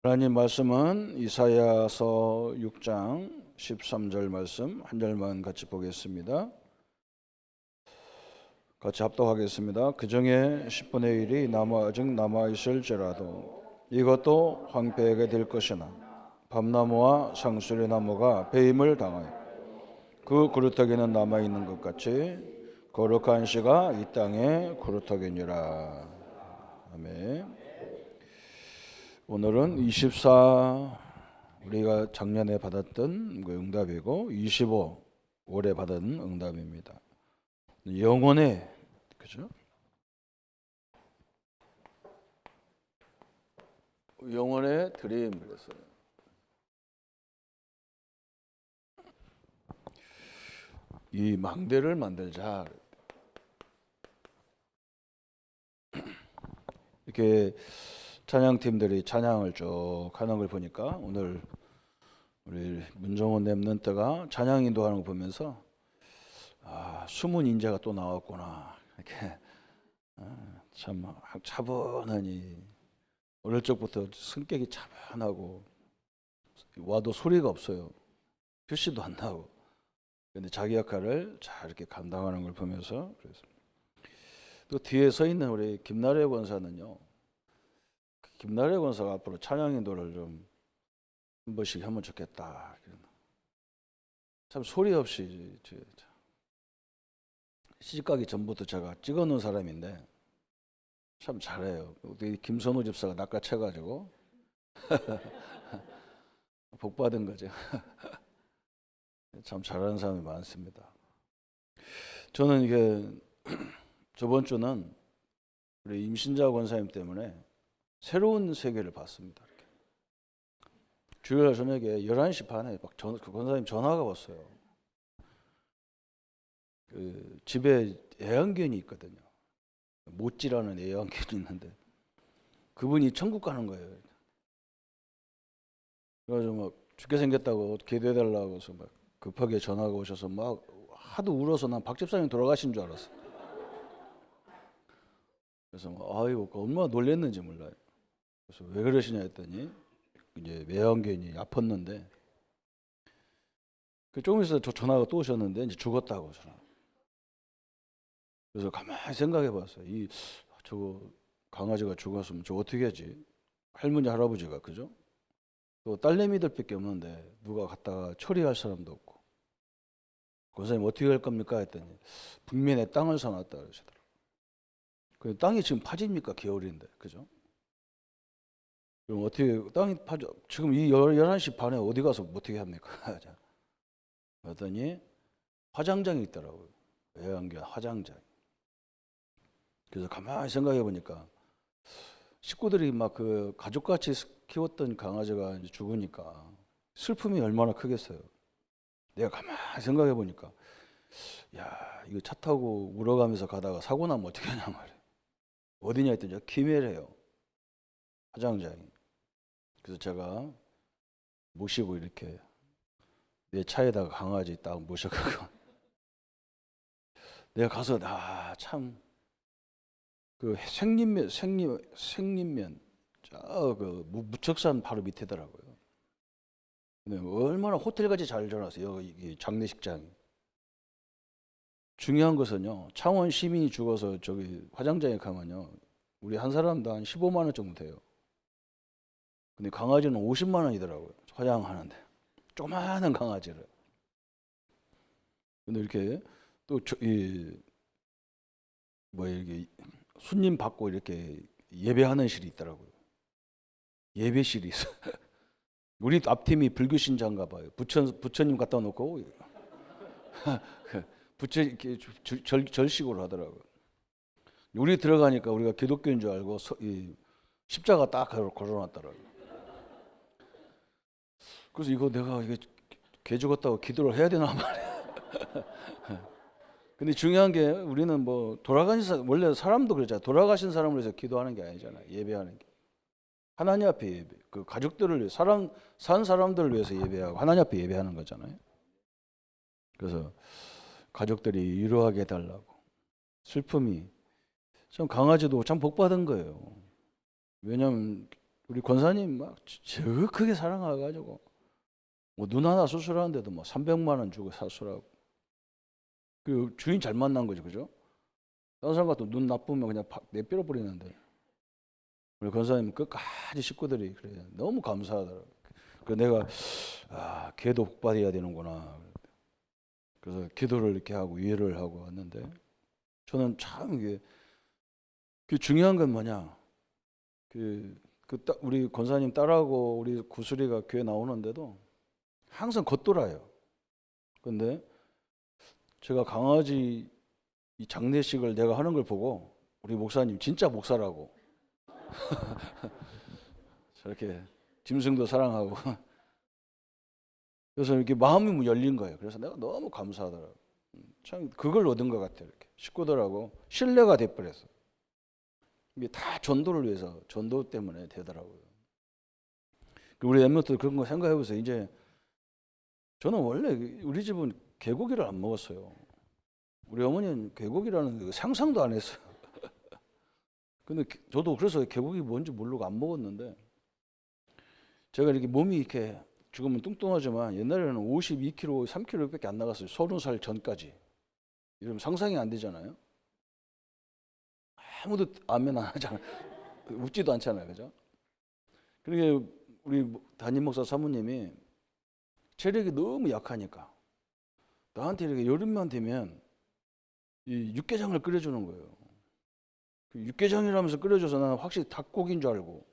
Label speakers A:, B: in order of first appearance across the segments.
A: 하나님 말씀은 이사야서 6장 13절 말씀 한 절만 같이 보겠습니다. 같이 합독하겠습니다. 그 중에 10분의 1이 아직 남아있을지라도 이것도 황폐하게 될 것이나 밤나무와 상수리 나무가 배임을 당하여 그 그루터기는 남아있는 것 같이 거룩한 씨가 이 땅에 그루터기니라. 아멘. 오늘은 24 우리가 작년에 받았던 응답이고 25 올해 받은 응답입니다. 영혼의 그죠? 영혼의 드림 그랬어요. 이 망대를 만들자. 이렇게 찬양팀들이 찬양을 쭉 하는 걸 보니까 오늘 우리 문정원 랩런트가 찬양 인도하는 거 보면서 숨은 인자가 또 나왔구나. 이렇게 참 차분하니 어릴 적부터 성격이 차분하고 와도 소리가 없어요. 표시도 안 나고. 근데 자기 역할을 잘 이렇게 감당하는 걸 보면서 그랬습니다. 또 뒤에 서 있는 우리 김나래 권사는요. 김나래 권사가 앞으로 찬양 인도를 좀 한 번씩 하면 좋겠다. 참 소리 없이 시집가기 전부터 제가 찍어놓은 사람인데 참 잘해요. 우리 김선우 집사가 낚아채가지고 복 받은 거죠. 참 잘하는 사람이 많습니다. 저는 이게 저번 주는 우리 임신자 권사님 때문에 새로운 세계를 봤습니다. 이렇게. 주일 저녁에 11시 반에 그 권사님 전화가 왔어요. 그 집에 애완견이 있거든요. 모찌라는 애완견이 있는데 그분이 천국 가는 거예요. 그래서 막 죽게 생겼다고 기도해달라고 해서 막 급하게 전화가 오셔서 막 하도 울어서 난 박 집사님 돌아가신 줄 알았어. 그래서 아이고 얼마나 놀랬는지 몰라요. 그래서 왜 그러시냐 했더니 이제 애완견이 아팠는데 조금 있어서 저 전화가 또 오셨는데 이제 죽었다고 전화. 그래서 가만히 생각해 봤어요. 저거 강아지가 죽었으면 저 어떻게 하지? 할머니 할아버지가 그죠? 또 딸내미들밖에 없는데 누가 갖다가 처리할 사람도 없고. 권사님 어떻게 할 겁니까? 했더니 북면에 땅을 사놨다 그러시더라고요. 그 땅이 지금 파집니까? 겨울인데 그죠? 그럼 어떻게 땅이 파져? 지금 이 11시 반에 어디 가서 어떻게 합니까? 그랬더니 화장장이 있더라고요. 애완견 화장장. 그래서 가만히 생각해 보니까 식구들이 막 그 가족같이 키웠던 강아지가 이제 죽으니까 슬픔이 얼마나 크겠어요. 내가 가만히 생각해 보니까 야 이거 차 타고 울어가면서 가다가 사고 나면 어떻게 하냐 말이에요. 어디냐 했더니 김해래요. 화장장이. 그래서 제가 모시고 이렇게 내 차에다가 강아지 딱 모셔가고 내가 가서 참 그 생림면 그 무척산 바로 밑에더라고요. 근데 얼마나 호텔같이 잘 지어놨어요. 여기 장례식장이. 중요한 것은요. 창원 시민이 죽어서 저기 화장장에 가면요. 우리 한 사람도 한 15만 원 정도 돼요. 근데 강아지는 50만 원이더라고요. 화장하는데. 조그마한 강아지를. 근데 이렇게 또 이렇게 손님 받고 이렇게 예배하는 실이 있더라고요. 예배실이 있어. 우리 앞팀이 불교 신자인가 봐요. 부처님 갖다 놓고 부처 이렇게 절식으로 하더라고요. 우리 들어가니까 우리가 기독교인 줄 알고 십자가 딱 걸어놨더라고요. 그래서 이거 내가 이게 개 죽었다고 기도를 해야 되나 말이야. 근데 중요한 게 우리는 뭐 돌아가신 사람, 원래 사람도 그러잖아. 돌아가신 사람을 위해서 기도하는 게 아니잖아요. 예배하는 게. 하나님 앞에 예배. 그 가족들을 위해 산 사람들을 위해서 예배하고 하나님 앞에 예배하는 거잖아요. 그래서 가족들이 위로하게 해달라고. 슬픔이 참 강아지도 참 복 받은 거예요. 왜냐하면 우리 권사님 막 저 크게 사랑해가지고 뭐 눈 하나 수술하는데도 뭐 300만 원 주고 수술하고 그 주인 잘 만난 거죠, 그죠? 다른 사람 같은 눈 나쁘면 그냥 내버려 버리는데 우리 권사님 끝까지 식구들이 그래 너무 감사하더라고. 그 내가 걔도 복받아야 되는구나. 그래서 기도를 이렇게 하고 위로를 하고 왔는데 저는 참 이게 그 중요한 건 뭐냐? 우리 권사님 딸하고 우리 구슬이가 교회 나오는데도 항상 겉돌아요. 근데 제가 강아지 이 장례식을 내가 하는 걸 보고 우리 목사님 진짜 목사라고 저렇게 짐승도 사랑하고 그래서 이렇게 마음이 열린 거예요. 그래서 내가 너무 감사하더라고. 참 그걸 얻은 것 같아요. 이렇게 식구들하고 신뢰가 돼버렸어. 이게 다 전도를 위해서 전도 때문에 되더라고요. 우리 엠모도 그런 거 생각해 보세요. 이제 저는 원래 우리 집은 개고기를 안 먹었어요. 우리 어머니는 개고기라는 거 상상도 안 했어요. 근데 저도 그래서 개고기 뭔지 모르고 안 먹었는데 제가 이렇게 몸이 이렇게 지금은 뚱뚱하지만 옛날에는 52kg, 3kg밖에 안 나갔어요. 30살 전까지. 이러면 상상이 안 되잖아요. 아무도 아멘 안 하잖아요. 웃지도 않잖아요. 그죠? 그러니까 우리 담임 목사 사모님이 체력이 너무 약하니까 나한테 이렇게 여름만 되면 이 육개장을 끓여주는 거예요. 그 육개장이라면서 끓여줘서 나는 확실히 닭고기인 줄 알고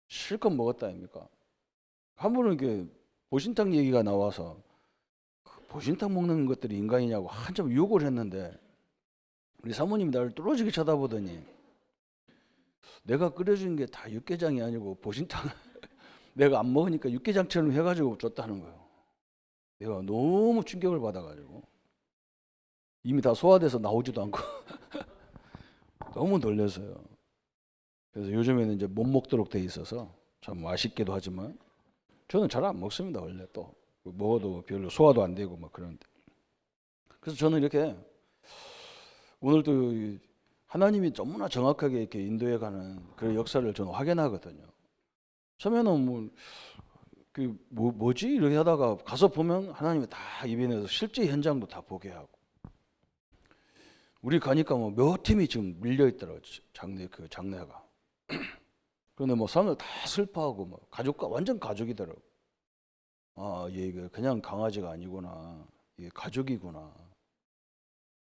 A: 실컷 먹었다 아닙니까? 한 번은 이렇게 보신탕 얘기가 나와서 그 보신탕 먹는 것들이 인간이냐고 한참 욕을 했는데 우리 사모님이 나를 뚫어지게 쳐다보더니 내가 끓여준 게 다 육개장이 아니고 보신탕 내가 안 먹으니까 육개장처럼 해가지고 줬다는 거예요. 내가 너무 충격을 받아가지고 이미 다 소화돼서 나오지도 않고 너무 놀라서요. 그래서 요즘에는 이제 못 먹도록 돼 있어서 참 맛있기도 하지만 저는 잘 안 먹습니다. 원래 또 먹어도 별로 소화도 안 되고 막 그런데 그래서 저는 이렇게 오늘도 하나님이 너무나 정확하게 이렇게 인도해 가는 그런 역사를 저는 확인하거든요. 처음에는 뭐지 이렇게 하다가 가서 보면 하나님이 다 이변해서 실제 현장도 다 보게 하고 우리 가니까 뭐 몇 팀이 지금 밀려 있더라고요. 장례가. 그런데 뭐 사람들 다 슬퍼하고 뭐 가족과 완전 가족이더라고. 얘가 그냥 강아지가 아니구나. 이게 가족이구나.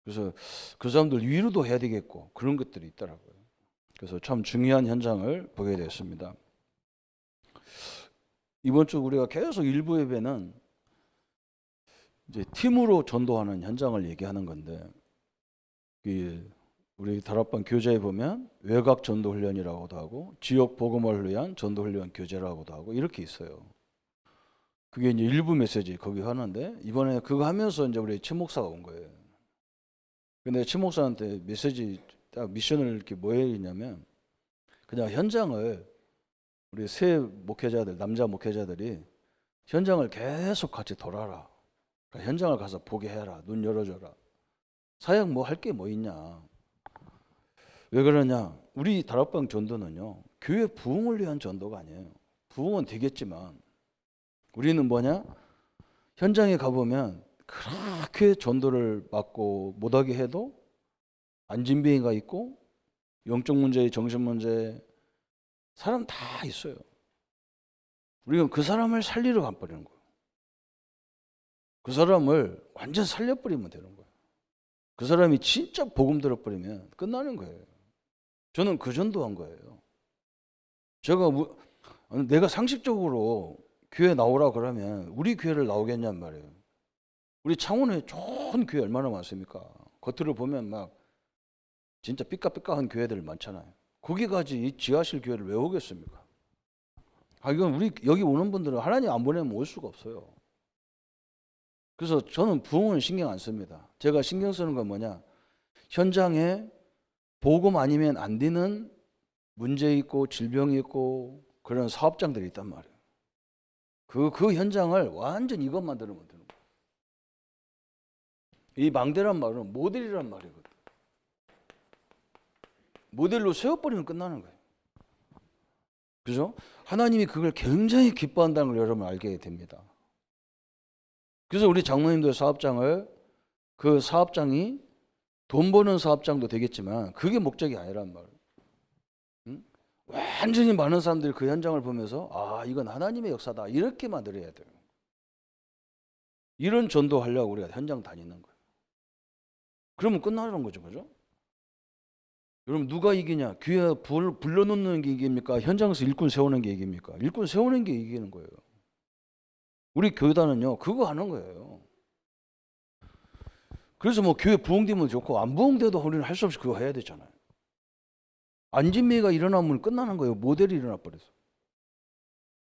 A: 그래서 그 사람들 위로도 해야 되겠고 그런 것들이 있더라고요. 그래서 참 중요한 현장을 보게 됐습니다. 이번 주 우리가 계속 일부 예배는 이제 팀으로 전도하는 현장을 얘기하는 건데 우리 다락방 교재에 보면 외곽 전도 훈련이라고도 하고 지역 복음을 위한 전도 훈련 교재라고도 하고 이렇게 있어요. 그게 이제 일부 메시지 거기 하는데 이번에 그거 하면서 이제 우리 친 목사가 온 거예요. 근데 친 목사한테 메시지 딱 미션을 이렇게 뭐 했냐면 그냥 현장을 우리 새 목회자들 남자 목회자들이 현장을 계속 같이 돌아라. 그러니까 현장을 가서 보게 해라. 눈 열어줘라. 사역 뭐 할 게 뭐 있냐. 왜 그러냐. 우리 다락방 전도는요. 교회 부흥을 위한 전도가 아니에요. 부흥은 되겠지만 우리는 뭐냐. 현장에 가보면 그렇게 전도를 맡고 못하게 해도 안진뱅이가 있고 영적 문제, 정신 문제 사람 다 있어요. 우리가 그 사람을 살리러 가버리는 거예요. 그 사람을 완전 살려버리면 되는 거예요. 그 사람이 진짜 복음 들어버리면 끝나는 거예요. 저는 그 전도한 거예요. 내가 상식적으로 교회 나오라 그러면 우리 교회를 나오겠냔 말이에요. 우리 창원에 좋은 교회 얼마나 많습니까? 겉으로 보면 막 진짜 삐까삐까한 교회들 많잖아요. 거기까지 이 지하실 교회를 왜 오겠습니까? 이건 우리 여기 오는 분들은 하나님 안 보내면 올 수가 없어요. 그래서 저는 부흥은 신경 안 씁니다. 제가 신경 쓰는 건 뭐냐? 현장에 복음 아니면 안 되는 문제 있고 질병이 있고 그런 사업장들이 있단 말이에요. 그 현장을 완전 이것만 들으면 되는 거예요. 이 망대란 말은 모델이란 말이거든. 모델로 세워버리면 끝나는 거예요. 그죠? 하나님이 그걸 굉장히 기뻐한다는 걸 여러분 알게 됩니다. 그래서 우리 장로님들 사업장을 그 사업장이 돈 버는 사업장도 되겠지만 그게 목적이 아니란 말이에요. 응? 완전히 많은 사람들이 그 현장을 보면서 아 이건 하나님의 역사다 이렇게 만들어야 돼요. 이런 전도하려고 우리가 현장 다니는 거예요. 그러면 끝나는 거죠. 그죠? 여러분 누가 이기냐? 교회 불러놓는 게 이깁니까? 현장에서 일꾼 세우는 게 이깁니까? 일꾼 세우는 게 이기는 거예요. 우리 교회단은요 그거 하는 거예요. 그래서 뭐 교회 부흥되면 좋고 안 부흥돼도 우리는 할 수 없이 그거 해야 되잖아요. 안진매가 일어나면 끝나는 거예요. 모델이 일어나 버려서.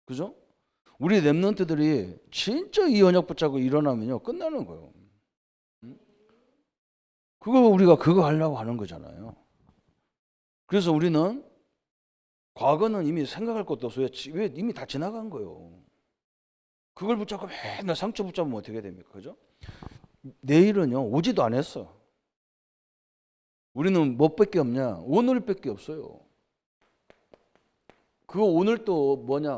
A: 그죠? 우리 랩런트들이 진짜 이 언약 붙잡고 일어나면요 끝나는 거예요. 그거 우리가 그거 하려고 하는 거잖아요. 그래서 우리는 과거는 이미 생각할 것도 없어요. 왜 이미 다 지나간 거예요. 그걸 붙잡고 맨날 상처 붙잡으면 어떻게 됩니까? 그죠? 내일은요 오지도 않았어. 우리는 뭐밖에 없냐? 오늘밖에 없어요. 그 오늘 또 뭐냐?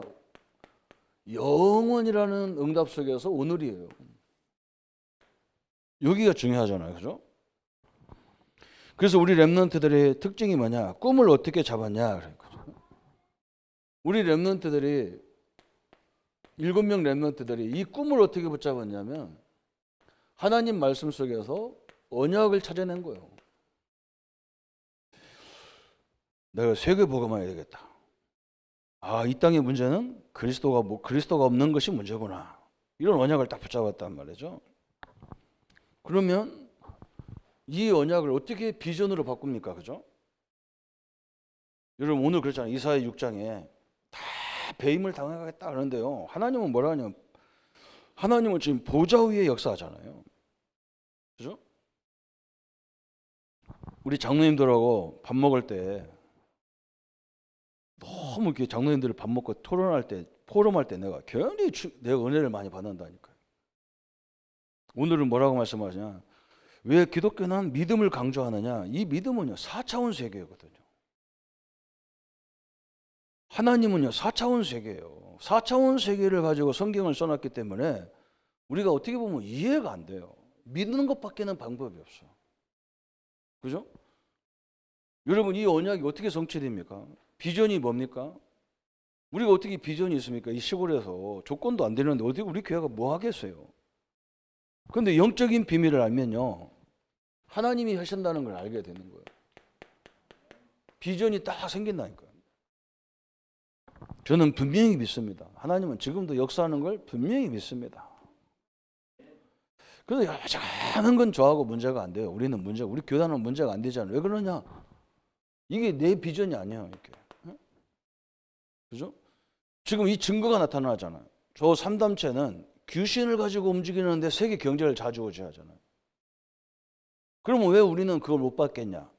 A: 영원이라는 응답 속에서 오늘이에요. 여기가 중요하잖아요. 그죠? 그래서 우리 랩런트들의 특징이 뭐냐? 꿈을 어떻게 잡았냐? 우리 랩런트들이 7명 랩런트들이 이 꿈을 어떻게 붙잡았냐면 하나님 말씀 속에서 언약을 찾아낸 거예요. 내가 세계 복음화해야 되겠다. 아, 이 땅의 문제는 그리스도가 없는 것이 문제구나. 이런 언약을 딱 붙잡았단 말이죠. 그러면 이 언약을 어떻게 비전으로 바꿉니까? 그죠? 여러분 오늘 그랬잖아요. 이사야 6장에 다 배임을 당하겠다 하는데요. 하나님은 뭐라 하냐면 하나님은 지금 보좌 위에 역사하잖아요. 그죠? 우리 장로님들하고 밥 먹을 때 너무 이렇게 장로님들 밥 먹고 토론할 때 포럼할 때 내가 굉장히 내가 은혜를 많이 받는다니까요. 오늘은 뭐라고 말씀하시냐? 왜 기독교는 믿음을 강조하느냐? 이 믿음은요 4차원 세계거든요. 하나님은요 4차원 세계예요. 4차원 세계를 가지고 성경을 써놨기 때문에 우리가 어떻게 보면 이해가 안 돼요. 믿는 것밖에는 방법이 없어. 그죠? 여러분 이 언약이 어떻게 성취됩니까? 비전이 뭡니까? 우리가 어떻게 비전이 있습니까? 이 시골에서 조건도 안 되는데 어디 우리 교회가 뭐 하겠어요? 그런데 영적인 비밀을 알면요 하나님이 하신다는 걸 알게 되는 거예요. 비전이 딱 생긴다니까요. 저는 분명히 믿습니다. 하나님은 지금도 역사하는 걸 분명히 믿습니다. 그래서 여자는 건 저하고 문제가 안 돼요. 우리 교단은 문제가 안 되잖아요. 왜 그러냐? 이게 내 비전이 아니에요. 이렇게. 그죠? 지금 이 증거가 나타나잖아요. 저 3단체는 귀신을 가지고 움직이는데 세계 경제를 좌지우지하잖아요. 그러면 왜 우리는 그걸 못 받겠냐?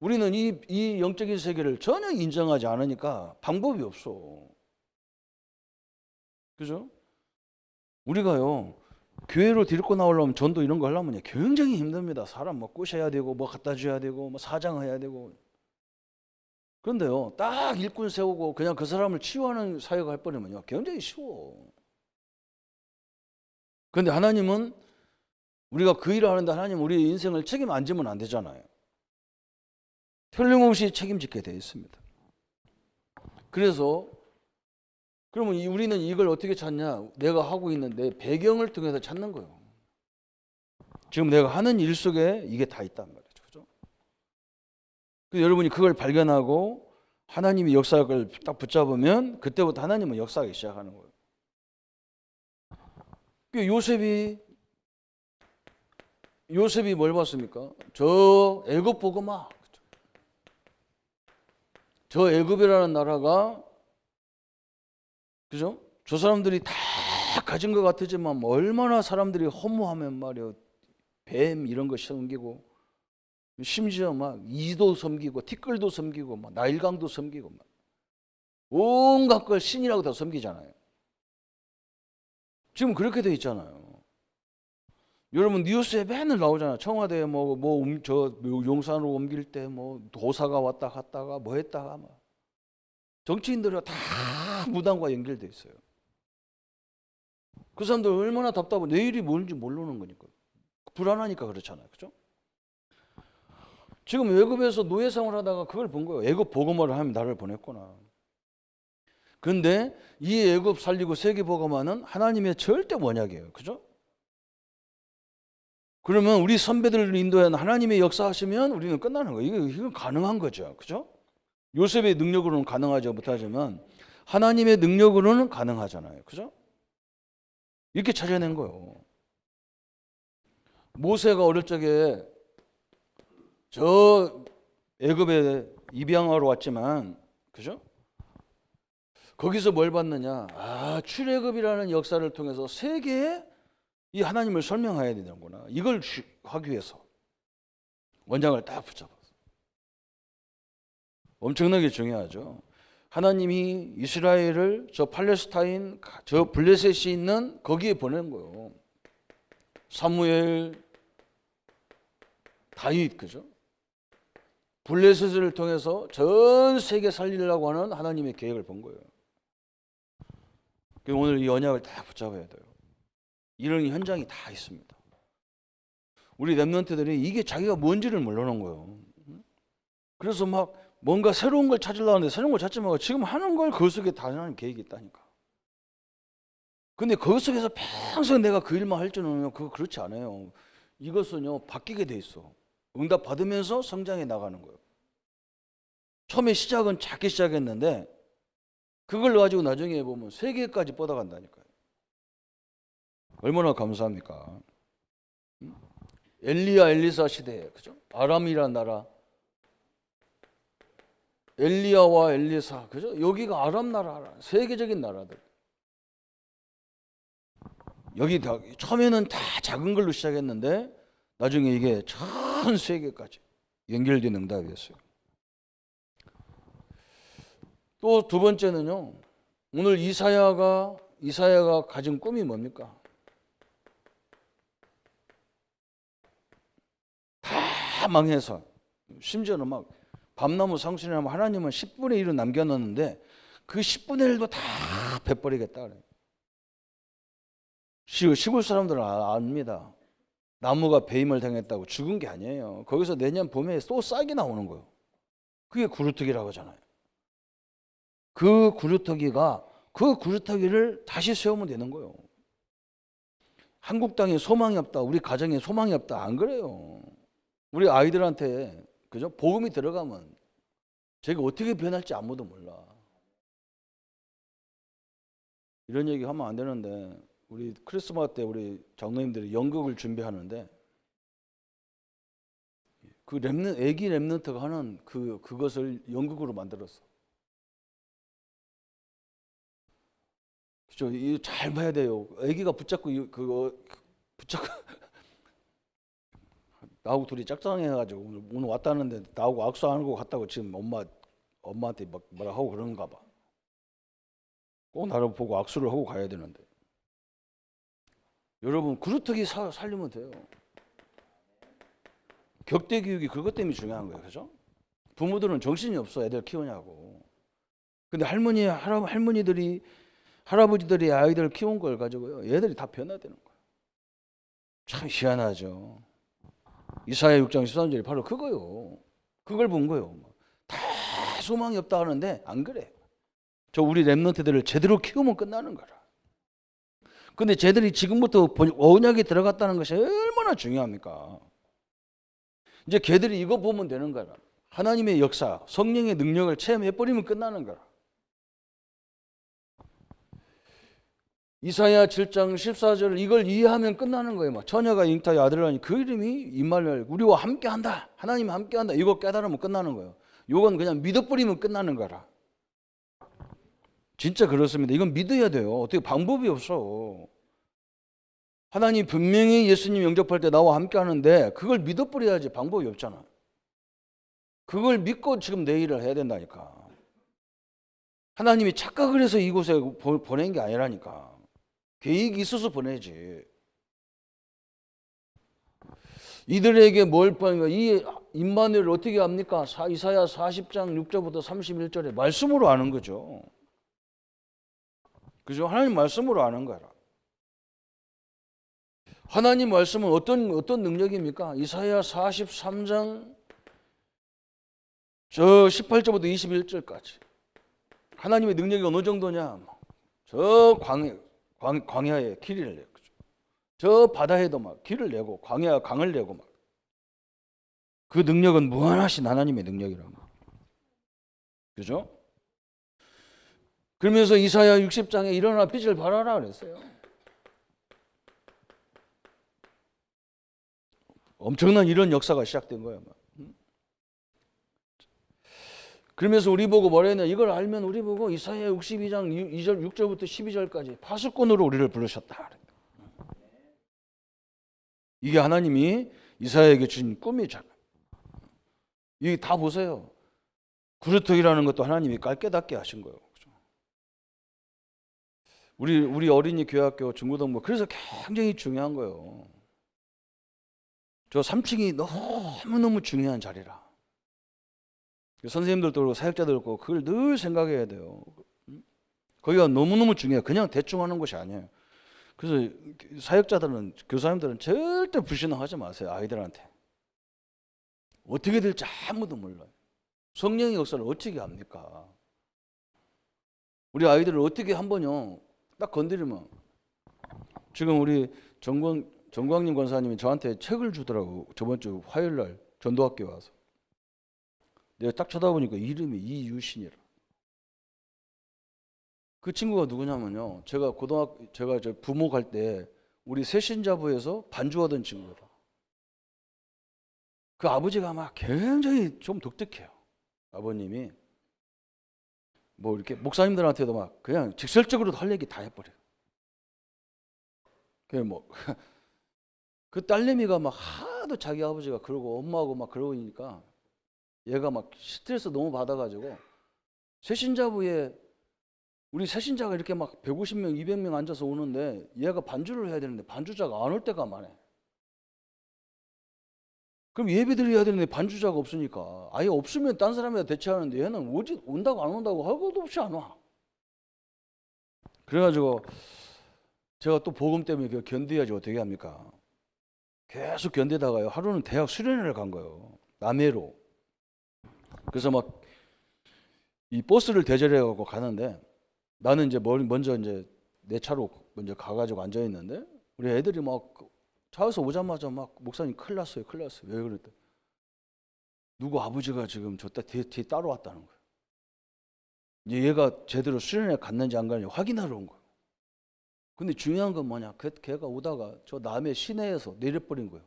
A: 우리는 이 영적인 세계를 전혀 인정하지 않으니까 방법이 없어. 그죠? 우리가요, 교회로 데리고 나오려면 전도 이런 거 하려면 굉장히 힘듭니다. 사람 뭐 꼬셔야 되고, 뭐 갖다 줘야 되고, 뭐 사장해야 되고. 그런데요, 딱 일꾼 세우고 그냥 그 사람을 치유하는 사역을 할 뻔하면요, 굉장히 쉬워. 그런데 하나님은 우리가 그 일을 하는데 하나님 우리 인생을 책임 안 지면 안 되잖아요. 틀림없이 책임지게 되어 있습니다. 그래서 그러면 우리는 이걸 어떻게 찾냐? 내가 하고 있는 내 배경을 통해서 찾는 거예요. 지금 내가 하는 일 속에 이게 다 있단 말이죠. 그죠? 그래서 여러분이 그걸 발견하고 하나님이 역사를 딱 붙잡으면 그때부터 하나님은 역사하기 시작하는 거예요. 요셉이 뭘 봤습니까? 저 애굽 보고마. 저 애굽이라는 나라가 그죠? 저 사람들이 다 가진 것 같지만 얼마나 사람들이 허무하면 말이에요. 뱀 이런 거 섬기고 심지어 막 이도 섬기고 티끌도 섬기고 막 나일강도 섬기고 막 온갖 걸 신이라고 다 섬기잖아요. 지금 그렇게 돼 있잖아요. 여러분 뉴스에 맨날 나오잖아요. 청와대에 저 용산으로 옮길 때 뭐 도사가 왔다 갔다가 뭐 했다가 막 정치인들이 다 무당과 연결돼 있어요. 그 사람들 얼마나 답답해. 내일이 뭔지 모르는 거니까. 불안하니까 그렇잖아요. 그죠? 지금 애굽에서 노예 생활을 하다가 그걸 본 거예요. 애굽 보고마를 하면 나를 보냈구나. 그런데 이 애굽 살리고 세계 보고마는 하나님의 절대 원약이에요. 그죠? 그러면 우리 선배들을 인도하는 하나님의 역사하시면 우리는 끝나는 거예요. 이건 가능한 거죠. 그죠? 요셉의 능력으로는 가능하지 못하지만 하나님의 능력으로는 가능하잖아요. 그죠? 이렇게 찾아낸 거예요. 모세가 어릴 적에 저 애굽에 입양하러 왔지만, 그죠? 거기서 뭘 봤느냐? 출애굽이라는 역사를 통해서 세계에 이 하나님을 설명해야 되는구나. 이걸 하기 위해서 원장을 딱 붙잡았어. 엄청나게 중요하죠. 하나님이 이스라엘을 저 팔레스타인, 저 블레셋이 있는 거기에 보낸 거예요. 사무엘, 다윗, 그죠? 블레셋을 통해서 전 세계 살리려고 하는 하나님의 계획을 본 거예요. 오늘 이 언약을 딱 붙잡아야 돼요. 이런 현장이 다 있습니다. 우리 렘넌트들이 이게 자기가 뭔지를 모르는 거예요. 그래서 막 뭔가 새로운 걸 찾으려고 하는데 새로운 걸 찾지 말고 지금 하는 걸 그 속에 다 하나님 계획이 있다니까. 근데 그 속에서 평생 내가 그 일만 할 줄은 그거 그렇지 않아요. 이것은요 바뀌게 돼 있어. 응답 받으면서 성장해 나가는 거예요. 처음에 시작은 작게 시작했는데 그걸 가지고 나중에 보면 세계까지 뻗어간다니까요. 얼마나 감사합니까? 엘리야 엘리사 시대에, 그죠? 아람이라는 나라, 엘리야와 엘리사, 그죠? 여기가 아람 나라, 세계적인 나라들. 여기 다 처음에는 다 작은 걸로 시작했는데 나중에 이게 전 세계까지 연결된 응답이었어요. 또 두 번째는요. 오늘 이사야가 가진 꿈이 뭡니까? 다 망해서 심지어는 막 밤나무 상수리나무 하나님은 10분의 1을 남겨놨는데 그 10분의 1도 다 베버리겠다 그래요. 시골 사람들은 압니다. 나무가 배임을 당했다고 죽은 게 아니에요. 거기서 내년 봄에 또 싹이 나오는 거예요. 그게 구루터기라고 하잖아요. 그 구루터기를 다시 세우면 되는 거예요. 한국 땅에 소망이 없다. 우리 가정에 소망이 없다. 안 그래요. 우리 아이들한테 그죠? 복음이 들어가면 제가 어떻게 변할지 아무도 몰라. 이런 얘기 하면 안 되는데 우리 크리스마스 때 우리 장로님들이 연극을 준비하는데 그 애기 렘넌트가 하는 그것을 연극으로 만들었어. 그죠? 이거 잘 봐야 돼요. 애기가 붙잡고 나하고 둘이 짝짱해가지고 오늘 왔다는데 나하고 악수 안 하고 갔다고 지금 엄마한테 막 뭐라 하고 그러는가 봐. 꼭 나를 보고 악수를 하고 가야 되는데. 여러분 그루터기 살리면 돼요. 격대 교육이 그것 때문에 중요한 거예요. 그죠? 부모들은 정신이 없어 애들 키우냐고. 근데 할머니들이 할아버지들이 아이들 키운 걸 가지고요. 얘들이 다 변화되는 거예요. 참 희한하죠. 이사야 6장 13절이 바로 그거요. 그걸 본 거예요. 다 소망이 없다 하는데 안 그래. 저 우리 렘넌트들을 제대로 키우면 끝나는 거라. 근데 쟤들이 지금부터 언약에 들어갔다는 것이 얼마나 중요합니까? 이제 걔들이 이거 보면 되는 거라. 하나님의 역사, 성령의 능력을 체험해버리면 끝나는 거라. 이사야 7장 14절 이걸 이해하면 끝나는 거예요. 막 처녀가 잉타의 아들을 하니 그 이름이 임마누엘, 우리와 함께한다. 하나님 함께한다. 이거 깨달으면 끝나는 거예요. 이건 그냥 믿어버리면 끝나는 거라. 진짜 그렇습니다. 이건 믿어야 돼요. 어떻게 방법이 없어. 하나님 분명히 예수님 영접할 때 나와 함께 하는데 그걸 믿어버려야지 방법이 없잖아. 그걸 믿고 지금 내 일을 해야 된다니까. 하나님이 착각을 해서 이곳에 보낸 게 아니라니까. 계획이 있어서 보내지. 이들에게 뭘 파는가? 이 임마누엘을 어떻게 합니까? 이사야 40장 6절부터 31절에 말씀으로 아는 거죠. 그죠? 하나님 말씀으로 아는 거라. 하나님 말씀은 어떤 능력입니까? 이사야 43장 저 18절부터 21절까지 하나님의 능력이 어느 정도냐? 저 광야에 길을 내고, 저 바다에도 막 길을 내고, 광야 강을 내고 막. 그 능력은 무한하신 하나님의 능력이란 말이에요. 그죠? 그러면서 이사야 60장에 일어나 빛을 발하라 그랬어요. 엄청난 이런 역사가 시작된 거예요. 그러면서 우리 보고 뭐라 했냐? 이걸 알면 우리 보고 이사야 62장 2절 6절부터 12절까지 파수꾼으로 우리를 부르셨다. 이게 하나님이 이사야에게 주신 꿈이잖아요. 이게 다 보세요. 구루토기라는 것도 하나님이 깨닫게 하신 거예요. 우리 어린이 교회학교 중고등부 그래서 굉장히 중요한 거예요. 저 3층이 너무너무 중요한 자리라. 선생님들도 그렇고 사역자들도 그렇고 그걸 늘 생각해야 돼요. 거기가 너무너무 중요해요. 그냥 대충 하는 것이 아니에요. 그래서 사역자들은, 교사님들은 절대 불신앙하지 마세요. 아이들한테. 어떻게 될지 아무도 몰라요. 성령의 역사를 어떻게 합니까? 우리 아이들을 어떻게 한번요 딱 건드리면, 지금 우리 정광님 권사님이 저한테 책을 주더라고. 저번 주 화요일 날 전도학교에 와서. 내가 딱 쳐다보니까 이름이 이유신이라. 그 친구가 누구냐면요, 제가 저 부모 갈 때 우리 새신자부에서 반주하던 친구라. 그 아버지가 막 굉장히 좀 독특해요. 아버님이 뭐 이렇게 목사님들한테도 막 그냥 직설적으로 할 얘기 다 해버려요. 그 딸내미가 막 하도 자기 아버지가 그러고 엄마하고 막 그러니까 얘가 막 스트레스 너무 받아가지고 새신자부에 우리 새신자가 이렇게 막 150명, 200명 앉아서 오는데 얘가 반주를 해야 되는데 반주자가 안 올 때가 많아. 그럼 예배 드려야 되는데 반주자가 없으니까 아예 없으면 딴 사람이라 대체하는데 얘는 온다고 안 온다고 할 것도 없이 안 와. 그래가지고 제가 또 복음 때문에 견뎌야지 어떻게 합니까? 계속 견디다가요 하루는 대학 수련회를 간 거예요. 남해로. 그래서 막 이 버스를 대절해갖고 가는데 나는 이제 먼저 이제 내 차로 먼저 가가지고 앉아 있는데 우리 애들이 막 차에서 오자마자 막 목사님 큰일 났어요. 왜 그랬대? 누구 아버지가 지금 저 뒤에 따로 왔다는 거예요. 이제 얘가 제대로 수련회 갔는지 안 갔는지 확인하러 온 거예요. 근데 중요한 건 뭐냐? 걔가 오다가 저 남해 시내에서 내려버린 거예요.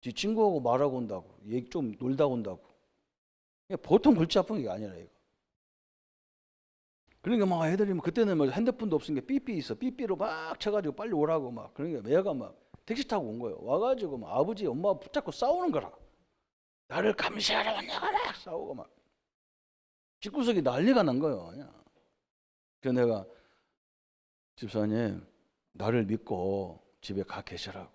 A: 지 친구하고 말하고 온다고, 얘기 좀 놀다 온다고. 보통 골치 아픈 게 아니라 이거. 그러니까 막 애들이 그때는 뭐 핸드폰도 없으니까 삐삐 있어. 삐삐로 막 쳐가지고 빨리 오라고 막. 그러니까 얘가 막 택시 타고 온 거예요. 와가지고 막 아버지, 엄마 붙잡고 싸우는 거라. 나를 감시하러 왔냐고 막 싸우고 막. 집구석이 난리가 난 거예요. 그냥. 그래서 내가 집사님, 나를 믿고 집에 가 계시라고.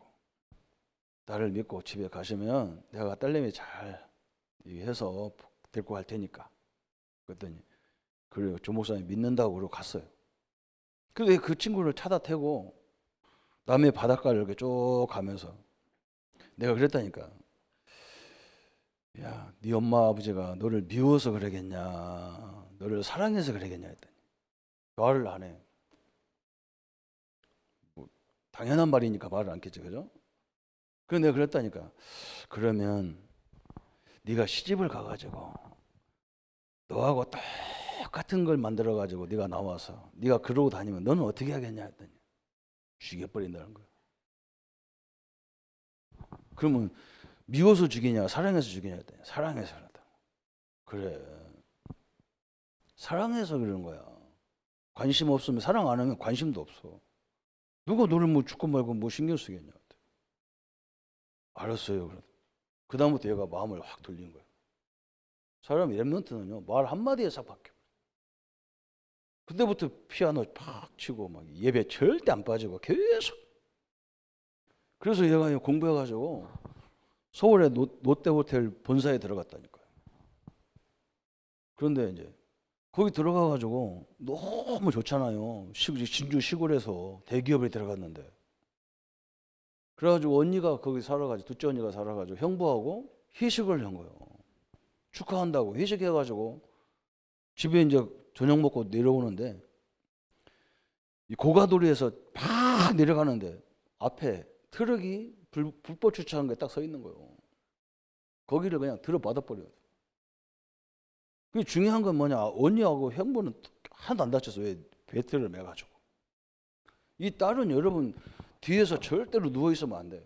A: 나를 믿고 집에 가시면 내가 딸내미 잘 해서 데리고 갈 테니까. 그랬더니 그래요. 조 목사님 믿는다고 그러고 갔어요. 그래서 그 친구를 차다 태고 남해 바닷가를 이렇게 쭉 가면서 내가 그랬다니까. 야, 네 엄마 아버지가 너를 미워서 그러겠냐, 너를 사랑해서 그러겠냐 했더니 말을 안 해. 뭐 당연한 말이니까 말을 않겠지, 그죠? 그래서 내가 그랬다니까. 그러면 네가 시집을 가가지고 너하고 똑같은 걸 만들어가지고 네가 나와서 네가 그러고 다니면 너는 어떻게 하겠냐 했더니 죽여버린다는 거야. 그러면 미워서 죽이냐 사랑해서 죽이냐 했더니 사랑해서 그런다. 그래, 사랑해서 그러는 거야. 관심 없으면, 사랑 안 하면 관심도 없어. 누가 너를 뭐 죽고 말고 뭐 신경 쓰겠냐. 알았어요. 그 다음부터 얘가 마음을 확 돌린 거야. 사람이 랩런트는요 말 한마디에 싹 바뀌어. 그때부터 피아노 팍 치고 막 예배 절대 안 빠지고 계속. 그래서 얘가 공부해가지고 서울의 롯데호텔 본사에 들어갔다니까요. 그런데 이제 거기 들어가가지고 너무 좋잖아요. 진주 시골에서 대기업에 들어갔는데. 그래가지고 언니가 거기 살아가지고, 둘째 언니가 살아가지고 형부하고 회식을 한 거예요. 축하한다고 회식해가지고 집에 이제 저녁 먹고 내려오는데, 이 고가도리에서 막 내려가는데 앞에 트럭이 불법 주차한 게 딱 서 있는 거예요. 거기를 그냥 들어받아 버려요. 그 중요한 건 뭐냐? 언니하고 형부는 하나도 안 다쳤어. 왜? 배트를 매가지고. 이 딸은 여러분 뒤에서 절대로 누워 있으면 안 돼.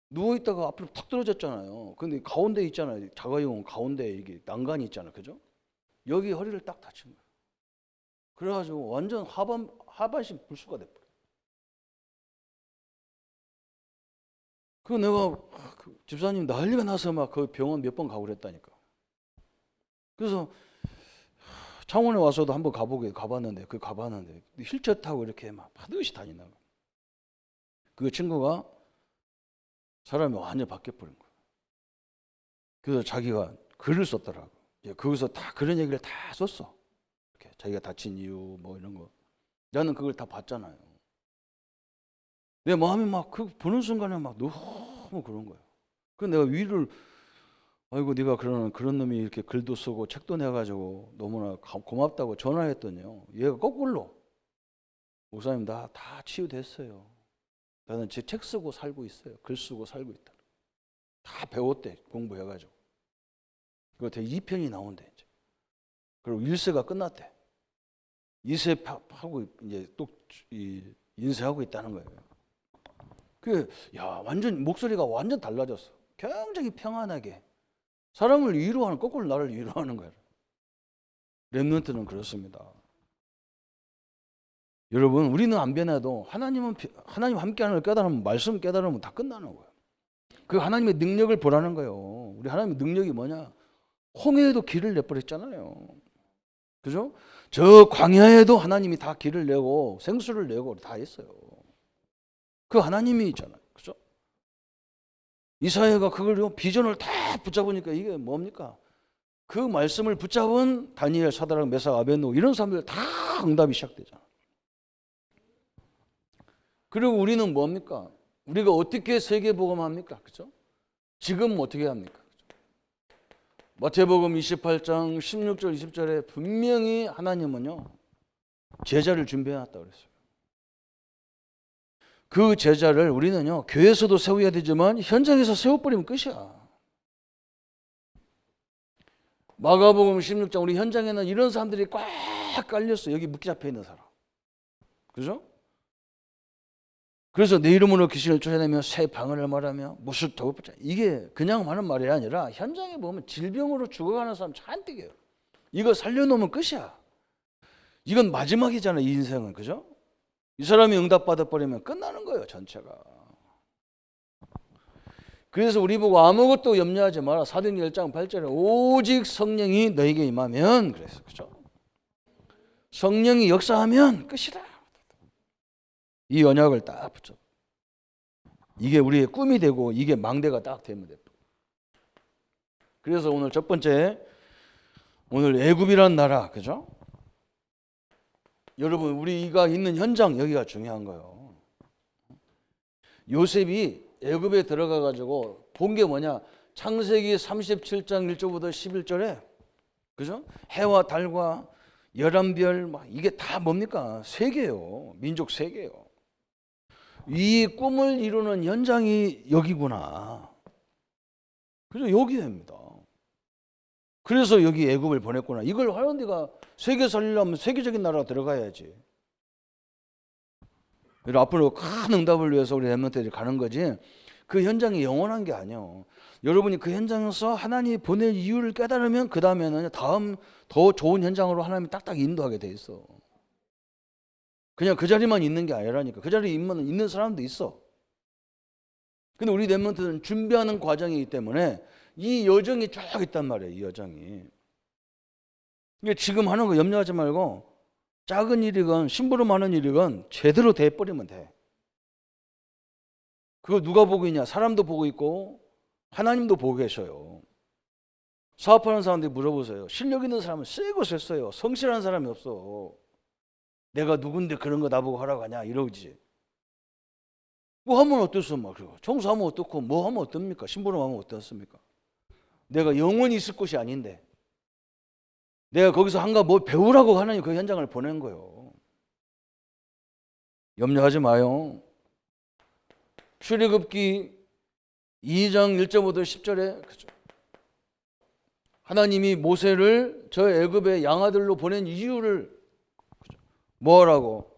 A: 누워 있다가 앞으로 탁 떨어졌잖아요. 근데 가운데 있잖아요. 자가용 가운데 이게 난간이 있잖아요. 그죠? 여기 허리를 딱 다친 거예요. 그래가지고 완전 하반신 불수가 돼버려. 그 내가 집사님 난리가 나서 막 그 병원 몇 번 가고 그랬다니까. 그래서 창원에 와서도 한번 가봤는데 휠체어 타고 이렇게 막 하듯이 다니나. 그 친구가 사람이 완전 바뀌어버린 거예요. 그래서 자기가 글을 썼더라고. 거기서 다 그런 얘기를 다 썼어. 이렇게 자기가 다친 이유 뭐 이런 거. 나는 그걸 다 봤잖아요. 내 마음이 막 그 보는 순간에 막 너무 그런 거예요. 그래서 내가 위를, 아이고 네가 그런 놈이 이렇게 글도 쓰고 책도 내가지고 너무나 고맙다고 전화했더니요. 얘가 거꾸로, 목사님 나 다 치유됐어요. 나는 제 책 쓰고 살고 있어요. 글 쓰고 살고 있다. 다 배웠대. 공부해가지고. 그거 되게 2편이 나온대 이제. 그리고 1세가 끝났대. 2세 하고 이제 또 인쇄하고 있다는 거예요. 완전 목소리가 완전 달라졌어. 굉장히 평안하게 사람을 위로하는, 거꾸로 나를 위로하는 거예요. 렘넌트는 그렇습니다. 여러분, 우리는 안 변해도 하나님 함께하는 걸 깨달으면, 말씀 깨달으면 다 끝나는 거예요. 그 하나님의 능력을 보라는 거예요. 우리 하나님의 능력이 뭐냐? 홍해에도 길을 내버렸잖아요. 그죠? 저 광야에도 하나님이 다 길을 내고 생수를 내고 다 했어요. 그 하나님이 있잖아요. 그죠? 이사야가 그걸 비전을 다 붙잡으니까 이게 뭡니까? 그 말씀을 붙잡은 다니엘, 사드락, 메삭, 아벳느고 이런 사람들 다 응답이 시작되잖아. 그리고 우리는 뭡니까? 우리가 어떻게 세계복음합니까? 그죠? 지금 어떻게 합니까? 마태복음 28장 16절 20절에 분명히 하나님은요 제자를 준비해놨다 그랬어요. 그 제자를 우리는요 교회에서도 세워야 되지만 현장에서 세워버리면 끝이야. 마가복음 16장 우리 현장에는 이런 사람들이 꽉 깔렸어. 여기 묶이 잡혀 있는 사람. 그죠? 그래서 내 이름으로 귀신을 쫓아내며 새 방언을 말하며 못을 더욱 붙자. 이게 그냥 하는 말이 아니라 현장에 보면 질병으로 죽어가는 사람 잔뜩이에요. 이거 살려놓으면 끝이야. 이건 마지막이잖아, 이 인생은. 그죠? 이 사람이 응답받아버리면 끝나는 거예요, 전체가. 그래서 우리 보고 아무것도 염려하지 마라. 사도행전 1장 8절에 오직 성령이 너에게 임하면 그랬어. 그죠? 성령이 역사하면 끝이다. 이 언약을 딱 붙여. 이게 우리의 꿈이 되고 이게 망대가 딱 되면 돼. 그래서 오늘 첫 번째, 오늘 애굽이란 나라, 그죠? 여러분 우리가 있는 현장 여기가 중요한 거예요. 요셉이 애굽에 들어가 가지고 본 게 뭐냐? 창세기 37장 1절부터 11절에 그죠? 해와 달과 11별 막 이게 다 뭡니까? 세계예요. 민족 세계예요. 이 꿈을 이루는 현장이 여기구나. 그래서 여기입니다. 그래서 여기 애굽을 보냈구나. 이걸 하나님가 세계 살리려면 세계적인 나라가 들어가야지. 앞으로 큰 응답을 위해서 우리 렘넌트들이 가는 거지. 그 현장이 영원한 게 아니에요. 여러분이 그 현장에서 하나님이 보낼 이유를 깨달으면 그 다음에는 다음 더 좋은 현장으로 하나님이 딱딱 인도하게 돼 있어. 그냥 그 자리만 있는 게 아니라니까. 그 자리에 있는 사람도 있어. 근데 우리 렘넌트는 준비하는 과정이기 때문에 이 여정이 쭉 있단 말이에요. 이 여정이. 이게 지금 하는 거 염려하지 말고 작은 일이건 심부름하는 일이건 제대로 돼버리면 돼. 그거 누가 보고 있냐? 사람도 보고 있고 하나님도 보고 계셔요. 사업하는 사람들이 물어보세요. 실력 있는 사람은 세고 셌어요. 성실한 사람이 없어. 내가 누군데 그런 거 나보고 하라고 하냐 이러지. 뭐 하면 어떻소? 막 청소하면 어떻고 뭐 하면 어떻습니까? 심부름하면 어떻습니까? 내가 영원히 있을 곳이 아닌데 내가 거기서 한가 뭐 배우라고 하나님 그 현장을 보낸 거예요. 염려하지 마요. 출애굽기 2장 1절부터 10절에 그죠? 하나님이 모세를 저 애굽의 양아들로 보낸 이유를 뭐라고?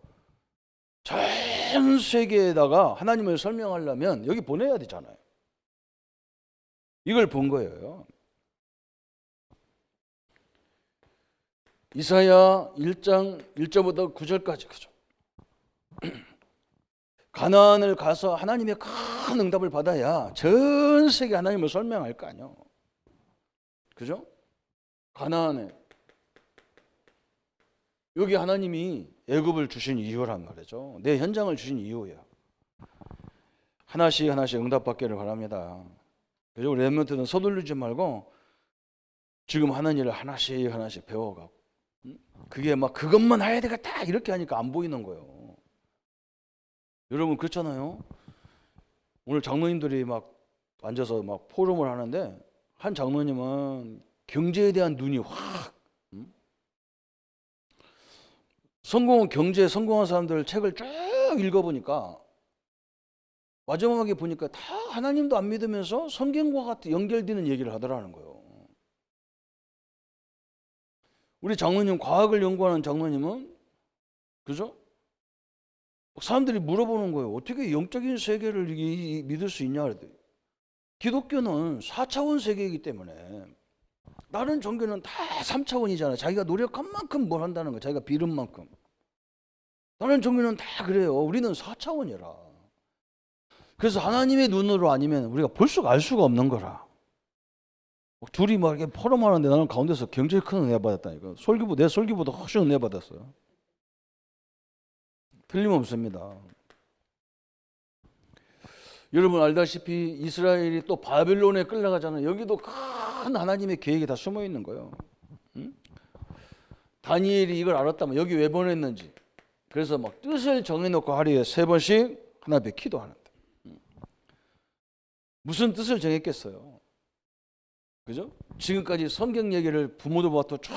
A: 전 세계에다가 하나님을 설명하려면 여기 보내야 되잖아요. 이걸 본 거예요. 이사야 1장 1절부터 9절까지 그죠? 가나안을 가서 하나님의 큰 응답을 받아야 전 세계 하나님을 설명할 거 아니에요. 그죠? 가나안에 여기 하나님이 애굽을 주신 이유란 말이죠. 내 현장을 주신 이유예요. 하나씩 하나씩 응답받기를 바랍니다. 그죠? 우리 렘넌트는 서둘르지 말고 지금 하는 일을 하나씩 하나씩 배워가고 그게 막 그것만 해야 되겠다 이렇게 하니까 안 보이는 거예요. 여러분 그렇잖아요. 오늘 장로님들이 막 앉아서 막 포럼을 하는데 한 장로님은 경제에 대한 눈이 확 경제에 성공한 사람들 책을 쭉 읽어보니까 마지막에 보니까 다 하나님도 안 믿으면서 성경과 같이 연결되는 얘기를 하더라는 거예요. 우리 장로님 과학을 연구하는 장로님은 그죠? 사람들이 물어보는 거예요. 어떻게 영적인 세계를 믿을 수 있냐 그랬더니 기독교는 4차원 세계이기 때문에 다른 종교는 다 3차원이잖아요. 자기가 노력한 만큼 뭘 한다는 거예요. 자기가 빌은 만큼. 다른 종교는 다 그래요. 우리는 4차원이라. 그래서 하나님의 눈으로 아니면 우리가 볼 수가 알 수가 없는 거라. 둘이 막 이렇게 포럼하는데 나는 가운데서 굉장히 큰 은혜 받았다니까. 내 설교보다 훨씬 은혜 받았어요. 틀림없습니다. 여러분 알다시피 이스라엘이 또 바벨론에 끌려가잖아요. 여기도 큰 하나님의 계획이 다 숨어 있는 거예요. 다니엘이 이걸 알았다면 여기 왜 보냈는지. 그래서 막 뜻을 정해놓고 하루에 3번씩 하나님 앞에 기도하는데. 무슨 뜻을 정했겠어요? 그죠? 지금까지 성경 얘기를 부모들부터 쭉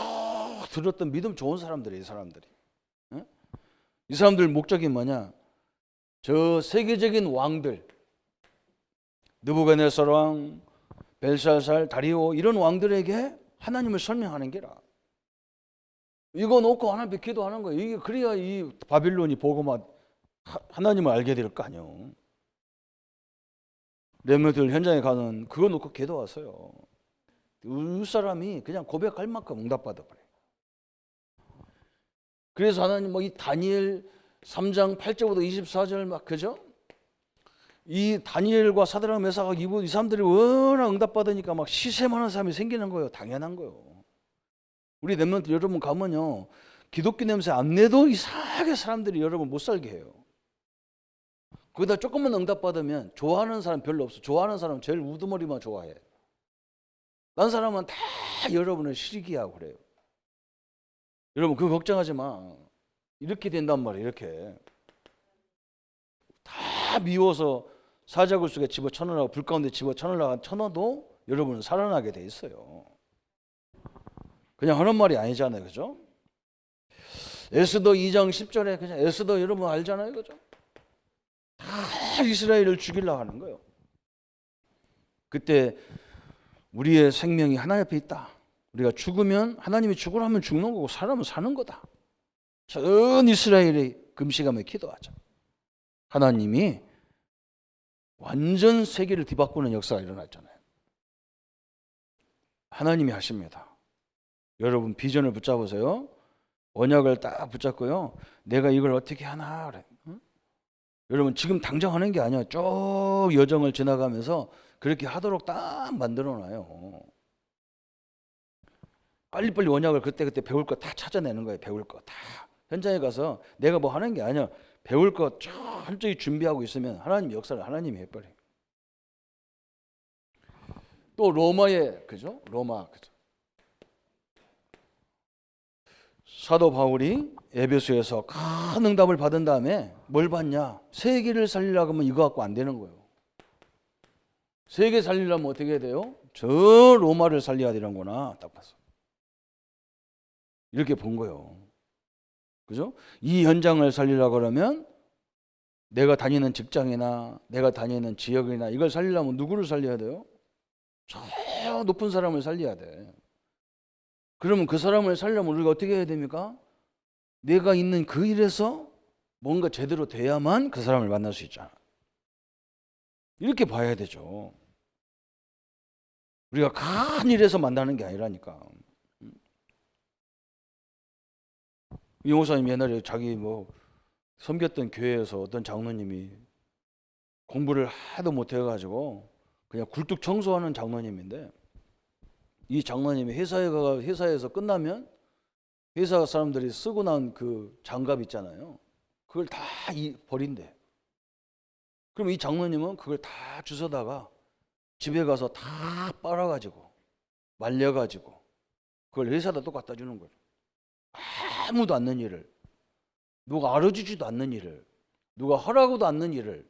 A: 들었던 믿음 좋은 사람들이에요. 이 사람들이. 이 사람들 목적이 뭐냐? 저 세계적인 왕들 느부갓네살 왕, 벨사살, 다리오 이런 왕들에게 하나님을 설명하는 게라. 이거 놓고 하나님 앞에 기도하는 거예요. 이게 그래야 이 바빌론이 보고만 하나님을 알게 될 거 아니에요. 렘넌트들 현장에 가는 그거 놓고 기도 왔어요. 이 사람이 그냥 고백할 만큼 응답받아 버려요. 그래서 하나님 이 다니엘 3장 8절부터 24절 막 그죠? 이 다니엘과 사드락 메삭 이 사람들이 워낙 응답받으니까 막 시샘하는 사람이 생기는 거예요. 당연한 거예요. 우리 렘넌트 여러분 가면요. 기독교 냄새 안 내도 이상하게 사람들이 여러분 못 살게 해요. 거기다 조금만 응답받으면 좋아하는 사람 별로 없어. 좋아하는 사람은 제일 우두머리만 좋아해. 딴 사람은 다 여러분을 시기하고 그래요. 여러분 그거 걱정하지 마. 이렇게 된단 말이에요. 이렇게 다 미워서 사자굴 속에 집어쳐넣으라고 불 가운데 집어쳐넣으라고 쳐넣어도 여러분은 살아나게 돼 있어요. 그냥 하는 말이 아니잖아요. 그죠? 에스더 2장 10절에 그냥 에스더 여러분 알잖아요. 그죠? 다 이스라엘을 죽이려고 하는 거예요. 그때 우리의 생명이 하나님 앞에 있다. 우리가 죽으면 하나님이 죽으라면 죽는 거고 살아면 사는 거다. 전 이스라엘이 금식하며 기도하자. 하나님이 완전 세계를 뒤바꾸는 역사가 일어났잖아요. 하나님이 하십니다. 여러분 비전을 붙잡으세요. 언약을 딱 붙잡고요. 내가 이걸 어떻게 하나 그래. 응? 여러분 지금 당장 하는 게 아니야. 쭉 여정을 지나가면서 그렇게 하도록 딱 만들어놔요. 빨리빨리 언약을 그때그때 배울 거 다 찾아내는 거예요. 배울 거 다. 현장에 가서 내가 뭐 하는 게 아니야. 배울 것 철저히 준비하고 있으면 하나님 역사를 하나님이 해버려요. 또 로마의 그죠? 로마 그죠? 사도 바울이 에베소에서 큰 응답을 받은 다음에 뭘 받냐? 세계를 살리려고 하면 이거 갖고 안 되는 거예요. 세계 살리려면 어떻게 해야 돼요? 저 로마를 살려야 되는구나. 딱 봤어. 이렇게 본 거예요. 그죠? 이 현장을 살리려고 그러면 내가 다니는 직장이나 내가 다니는 지역이나 이걸 살리려면 누구를 살려야 돼요? 저 높은 사람을 살려야 돼. 그러면 그 사람을 살려면 우리가 어떻게 해야 됩니까? 내가 있는 그 일에서 뭔가 제대로 돼야만 그 사람을 만날 수 있잖아. 이렇게 봐야 되죠. 우리가 큰 일에서 만나는 게 아니라니까. 이 목사님 옛날에 자기 섬겼던 교회에서 어떤 장로님이 공부를 하도 못해가지고 그냥 굴뚝 청소하는 장로님인데, 이 장로님이 회사에서 끝나면 회사 사람들이 쓰고 난 그 장갑 있잖아요. 그걸 다 버린대. 그럼 이 장로님은 그걸 다 주워다가 집에 가서 다 빨아가지고 말려가지고 그걸 회사에다 또 갖다 주는 거예요. 아무도 않는 일을, 누가 알아주지도 않는 일을, 누가 하라고도 않는 일을.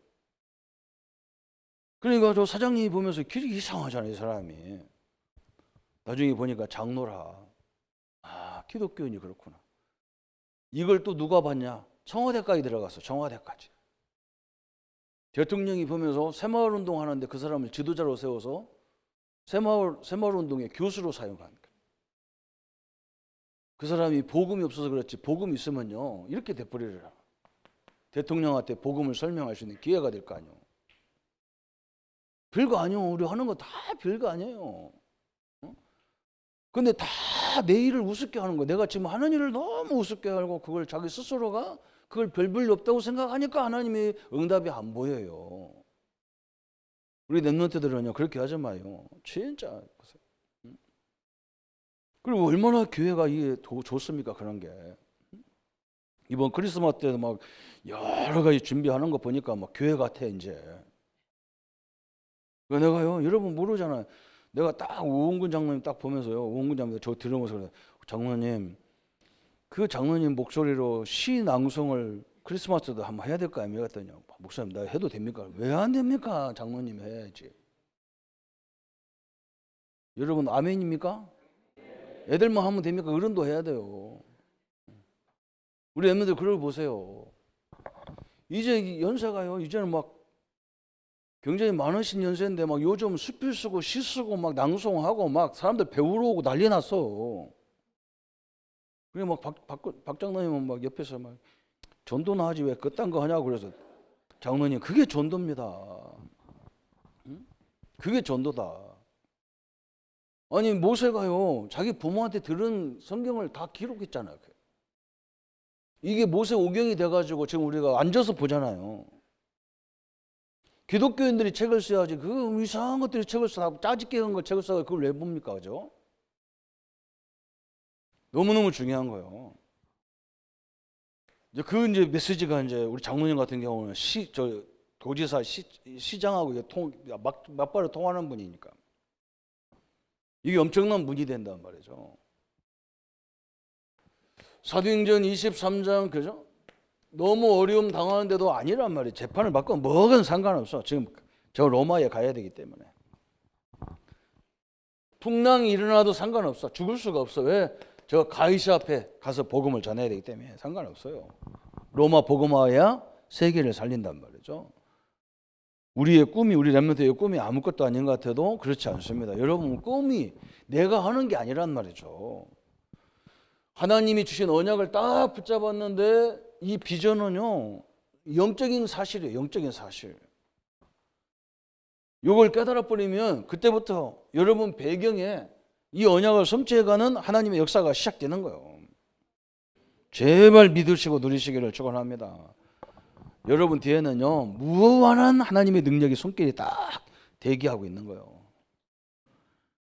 A: 그러니까 저 사장님이 보면서 길이 이상하잖아요, 이 사람이. 나중에 보니까 장로라. 아, 기독교인이 그렇구나. 이걸 또 누가 봤냐? 청와대까지 들어갔어. 청와대까지. 대통령이 보면서 새마을 운동 하는데 그 사람을 지도자로 세워서 새마을 운동의 교수로 사용하니까. 그 사람이 복음이 없어서 그렇지, 복음이 있으면요 이렇게 돼버리라. 대통령한테 복음을 설명할 수 있는 기회가 될 거 아니에요. 별거 아니에요. 우리 하는 거 다 별거 아니에요. 근데 다 내 일을 우습게 하는 거예요. 내가 지금 하는 일을 너무 우습게 하고 그걸 자기 스스로가 그걸 별 볼일 없다고 생각하니까 하나님의 응답이 안 보여요. 우리 랩런트들은요 그렇게 하지 마요. 진짜. 그리고 얼마나 교회가 이게 좋습니까? 그런 게. 이번 크리스마스 때도 막 여러 가지 준비하는 거 보니까 막 교회 같아 이제. 내가요 여러분 모르잖아요. 내가 딱 오은근 장로님 딱 보면서요, 오은근 장로님 저 들으면서 그래, 장로님 그 장로님 목소리로 시 낭송을 크리스마스도 한번 해야 될 거 아니에요? 그랬더니 목사님 나 해도 됩니까? 왜 안 됩니까? 장로님 해야지. 여러분 아멘입니까? 애들만 하면 됩니까? 어른도 해야 돼요. 우리 애들들 그걸 보세요. 이제 연세가요 이제는 막 굉장히 많으신 연세인데 막 요즘 수필 쓰고 시 쓰고 막 낭송하고 막 사람들 배우러 오고 난리 났어. 그래 막 박 장로님은 막 옆에서 막 전도나 하지 왜 그딴 거 하냐고. 그래서 장로님 그게 전도입니다. 응? 그게 전도다. 아니 모세가요 자기 부모한테 들은 성경을 다 기록했잖아요. 이게 모세 오경이 돼가지고 지금 우리가 앉아서 보잖아요. 기독교인들이 책을 써야지 그 이상한 것들이 책을 써고 짜집게 한 거 책을 써서 그걸 왜 봅니까? 그죠? 너무너무 중요한 거예요. 이제 메시지가 이제 우리 장로님 같은 경우는 도지사 시장하고 맞바로 통하는 분이니까 이게 엄청난 문이 된단 말이죠. 사도행전 23장 그죠? 너무 어려움 당하는데도 아니란 말이에요. 재판을 받고 뭐건 상관없어. 지금 저 로마에 가야 되기 때문에. 풍랑이 일어나도 상관없어. 죽을 수가 없어. 왜? 저 가이사 앞에 가서 복음을 전해야 되기 때문에 상관없어요. 로마 복음화해야 세계를 살린단 말이죠. 우리 랩런트의 꿈이 아무것도 아닌 것 같아도 그렇지 않습니다. 여러분 꿈이 내가 하는 게 아니란 말이죠. 하나님이 주신 언약을 딱 붙잡았는데 이 비전은요 영적인 사실이에요. 영적인 사실. 이걸 깨달아 버리면 그때부터 여러분 배경에 이 언약을 성취해가는 하나님의 역사가 시작되는 거예요. 제발 믿으시고 누리시기를 축원합니다. 여러분 뒤에는요 무한한 하나님의 능력의 손길이 딱 대기하고 있는 거예요.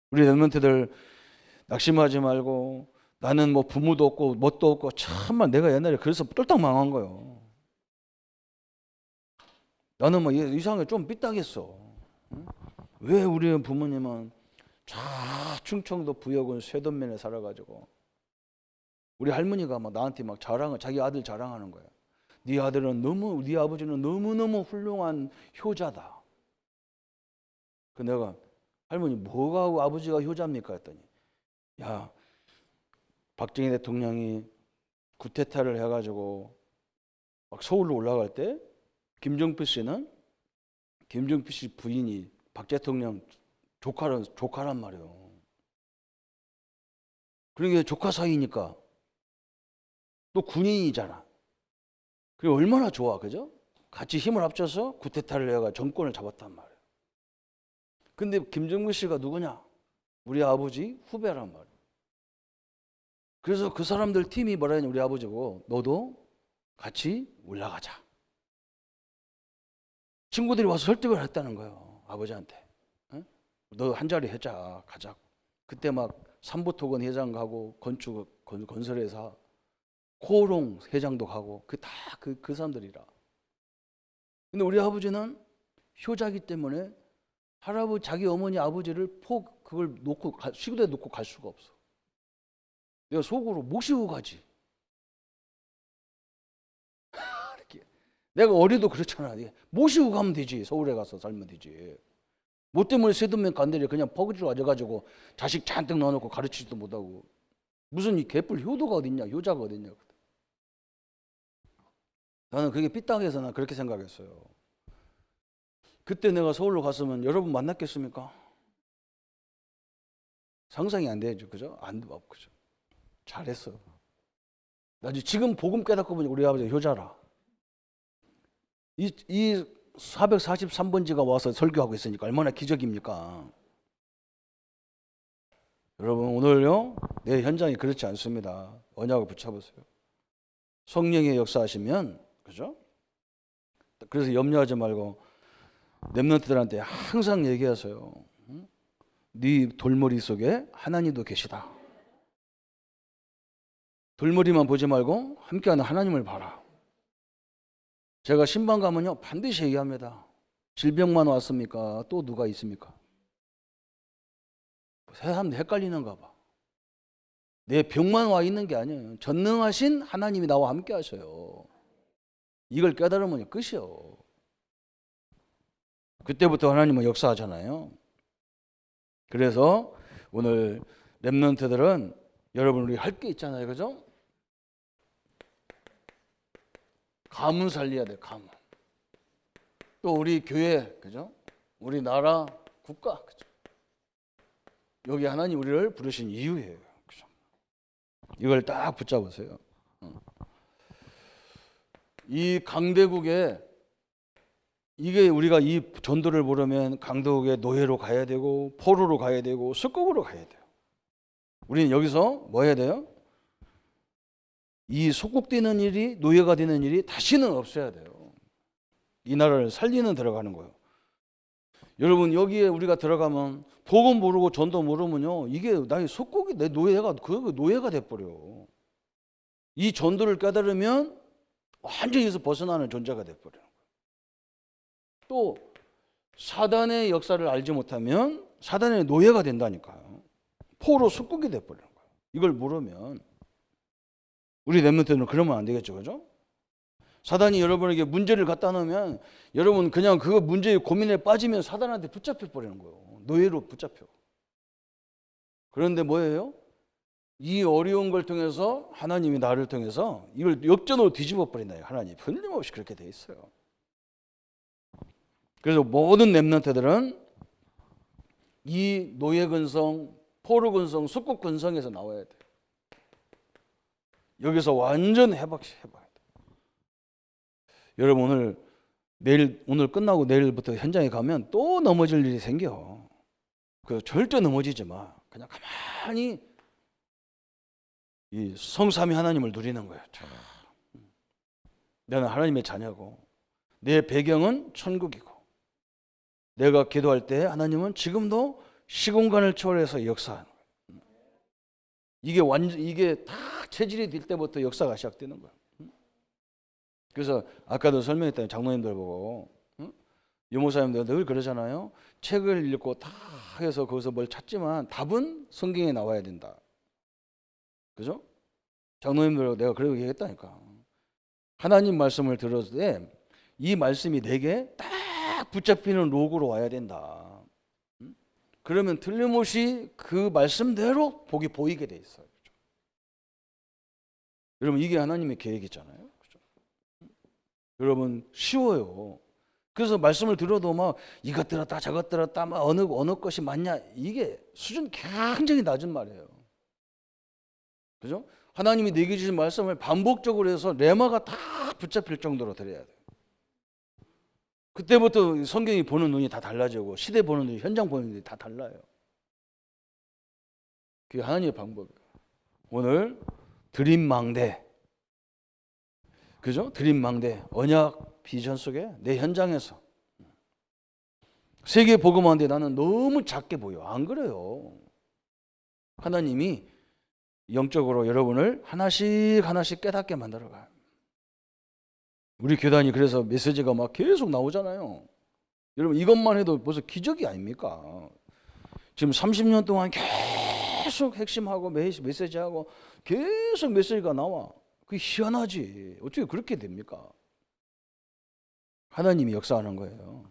A: 우리 랩런트들 낙심하지 말고 나는 뭐 부모도 없고 뭣도 없고 참만 내가 옛날에 그래서 똘딱 망한 거예요. 나는 뭐 이상하게 좀 삐딱했어. 응? 왜 우리 부모님은 저 충청도 부여군 쇠돈면에 살아가지고 우리 할머니가 막 나한테 막 자기 아들 자랑하는 거야. 네 아들은 네 아버지는 너무너무 훌륭한 효자다. 그 내가 할머니 뭐가 아버지가 효자입니까 했더니 야 박정희 대통령이 쿠데타를 해가지고 막 서울로 올라갈 때 김정필 씨 부인이 박 대통령 조카란 말이에요. 그러니까 조카 사이니까 또 군인이잖아. 그리고 얼마나 좋아, 그죠? 같이 힘을 합쳐서 쿠데타를 해가 정권을 잡았단 말이에요. 근데 김정필 씨가 누구냐? 우리 아버지 후배란 말이에요. 그래서 그 사람들 팀이 뭐라 하냐, 우리 아버지고 너도 같이 올라가자. 친구들이 와서 설득을 했다는 거예요. 아버지한테. 응? 너 한 자리 하자. 가자고. 그때 막 삼부토건 회장 가고 건설회사 코오롱 회장도 가고 그 사람들이라. 근데 우리 아버지는 효자기 때문에 자기 어머니 아버지를 그걸 놓고 시구대에 놓고 갈 수가 없어. 내가 속으로 모시고 가지. 내가 어려도 그렇잖아. 모시고 가면 되지. 서울에 가서 살면 되지. 뭐 때문에 세돈면 간들이 그냥 퍼그지로 가져가지고 자식 잔뜩 넣어놓고 가르치지도 못하고 무슨 이 개뿔 효도가 어딨냐, 효자가 어딨냐. 나는 그게 삐딱해서 난 그렇게 생각했어요. 그때 내가 서울로 갔으면 여러분 만났겠습니까? 상상이 안 되죠, 그죠? 안 돼, 그죠? 잘했어. 나 지금 복음 깨닫고 보니 우리 아버지 효자라. 이 443번지가 와서 설교하고 있으니까 얼마나 기적입니까? 여러분 오늘요 내 현장이 그렇지 않습니다. 언약을 붙여보세요. 성령의 역사하시면 그죠? 그래서 염려하지 말고 렘넌트들한테 항상 얘기하세요. 네 돌머리 속에 하나님도 계시다. 돌머리만 보지 말고 함께하는 하나님을 봐라. 제가 신방 가면요 반드시 얘기합니다. 질병만 왔습니까? 또 누가 있습니까? 사람들 헷갈리는가 봐. 내 병만 와 있는 게 아니에요. 전능하신 하나님이 나와 함께 하셔요. 이걸 깨달으면 끝이요. 그때부터 하나님은 역사하잖아요. 그래서 오늘 렘넌트들은 여러분 우리 할 게 있잖아요. 그죠? 가문 살려야 돼. 가문. 또 우리 교회, 그죠? 우리 나라, 국가, 그죠? 여기 하나님 우리를 부르신 이유예요. 그죠? 이걸 딱 붙잡으세요. 이 강대국에 이게 우리가 이 전도를 모르면 강대국의 노예로 가야 되고 포로로 가야 되고 습국으로 가야 돼요. 우리는 여기서 뭐 해야 돼요? 이 속국되는 일이 노예가 되는 일이 다시는 없어야 돼요. 이 나라를 살리는 들어가는 거예요. 여러분 여기에 우리가 들어가면 복음 모르고 전도 모르면요 이게 나의 속국이 내 노예가 노예가 돼버려. 이 전도를 깨달으면 완전히 여기서 벗어나는 존재가 돼버려요. 또 사단의 역사를 알지 못하면 사단의 노예가 된다니까요. 포로 속국이 돼버리는 거예요. 이걸 모르면 우리 렘넌트는 그러면 안 되겠죠, 그죠? 사단이 여러분에게 문제를 갖다 놓으면 여러분 그냥 그 문제의 고민에 빠지면 사단한테 붙잡혀 버리는 거예요. 노예로 붙잡혀. 그런데 뭐예요? 이 어려운 걸 통해서 하나님이 나를 통해서 이걸 역전으로 뒤집어 버린다. 하나님 틀림없이 그렇게 돼 있어요. 그래서 모든 렘넌트들은 이 노예 근성, 포로 근성, 속국 근성에서 나와야 돼. 여기서 완전 해봐야 돼. 여러분 오늘 끝나고 내일부터 현장에 가면 또 넘어질 일이 생겨. 그 절대 넘어지지 마. 그냥 가만히 이 성삼위 하나님을 누리는 거예요. 나는 하나님의 자녀고 내 배경은 천국이고 내가 기도할 때 하나님은 지금도 시공간을 초월해서 역사하는 거예요. 이게 다 체질이 될 때부터 역사가 시작되는 거예요. 그래서 아까도 설명했던 장로님들 보고 유모사님들 늘 그러잖아요. 책을 읽고 다 해서 거기서 뭘 찾지만 답은 성경에 나와야 된다. 그죠? 장로님들 내가 그렇게 얘기했다니까. 하나님 말씀을 들었을 때 이 말씀이 내게 딱 붙잡히는 로고로 와야 된다. 그러면 틀림없이 그 말씀대로 복이 보이게 돼 있어요. 그죠? 여러분 이게 하나님의 계획이잖아요. 그죠? 여러분 쉬워요. 그래서 말씀을 들어도 막 이것 들었다 저것 들었다 막 어느 것이 맞냐 이게 수준 굉장히 낮은 말이에요. 그죠? 하나님이 내게 주신 말씀을 반복적으로 해서 레마가 다 붙잡힐 정도로 드려야 돼요. 그때부터 성경이 보는 눈이 다 달라지고 시대 보는 눈이 현장 보는 눈이 다 달라요. 그게 하나님의 방법이에요. 오늘 드림망대, 그죠? 드림망대 언약 비전 속에 내 현장에서 세계 복음하는데 나는 너무 작게 보여. 안 그래요. 하나님이 영적으로 여러분을 하나씩 하나씩 깨닫게 만들어가요. 우리 교단이 그래서 메시지가 막 계속 나오잖아요. 여러분 이것만 해도 벌써 기적이 아닙니까? 지금 30년 동안 계속 핵심하고 메시지하고 계속 메시지가 나와. 그게 희한하지. 어떻게 그렇게 됩니까? 하나님이 역사하는 거예요.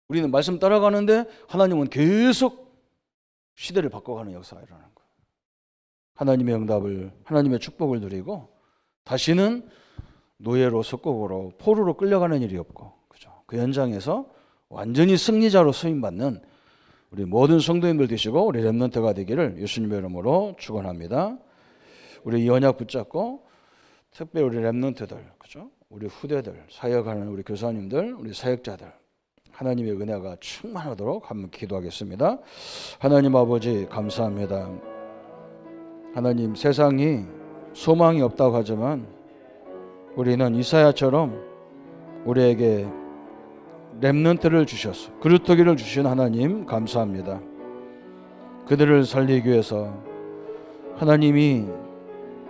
A: 우리는 말씀 따라가는데 하나님은 계속 시대를 바꿔가는 역사가 일어나는 거예요. 하나님의 응답을, 하나님의 축복을 누리고 다시는 노예로 속국으로 포로로 끌려가는 일이 없고, 그죠? 그 현장에서 완전히 승리자로 쓰임받는 우리 모든 성도님들 되시고 우리 렘넌트가 되기를 예수님의 이름으로 축원합니다. 우리 이 언약 붙잡고 특별히 우리 렘넌트들, 그죠? 우리 후대들, 사역하는 우리 교사님들, 우리 사역자들 하나님의 은혜가 충만하도록 한번 기도하겠습니다. 하나님 아버지 감사합니다. 하나님 세상이 소망이 없다고 하지만 우리는 이사야처럼 우리에게 렘넌트를 주셔서 그루터기를 주신 하나님 감사합니다. 그들을 살리기 위해서 하나님이